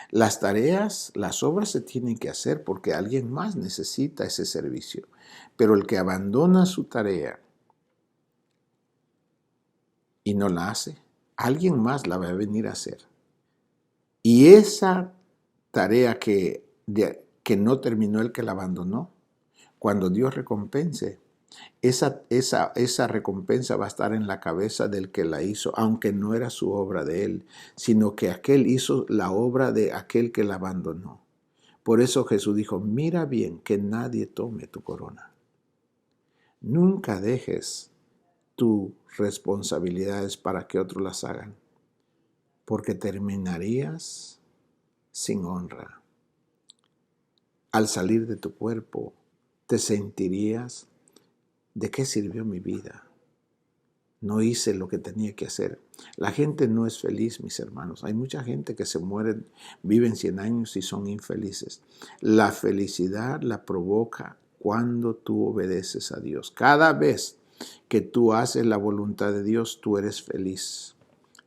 Speaker 1: Las tareas, las obras se tienen que hacer porque alguien más necesita ese servicio. Pero el que abandona su tarea y no la hace, alguien más la va a venir a hacer. Y esa tarea que no terminó el que la abandonó, cuando Dios recompense, esa recompensa va a estar en la cabeza del que la hizo, aunque no era su obra de él, sino que aquel hizo la obra de aquel que la abandonó. Por eso Jesús dijo, mira bien que nadie tome tu corona. Nunca dejes tus responsabilidades para que otros las hagan, porque terminarías sin honra. Al salir de tu cuerpo, te sentirías, ¿de qué sirvió mi vida? No hice lo que tenía que hacer. La gente no es feliz, mis hermanos. Hay mucha gente que se muere, viven 100 años y son infelices. La felicidad la provoca cuando tú obedeces a Dios. Cada vez que tú haces la voluntad de Dios, tú eres feliz.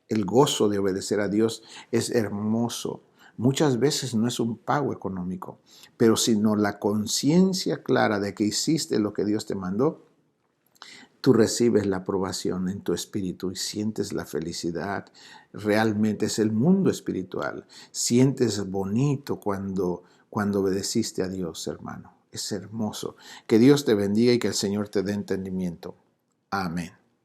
Speaker 1: El gozo de obedecer a Dios es hermoso. Muchas veces no es un pago económico, pero sino la conciencia clara de que hiciste lo que Dios te mandó. Tú recibes la aprobación en tu espíritu y sientes la felicidad. Realmente es el mundo espiritual. Sientes bonito cuando obedeciste a Dios, hermano. Es hermoso. Que Dios te bendiga y que el Señor te dé entendimiento. Amén.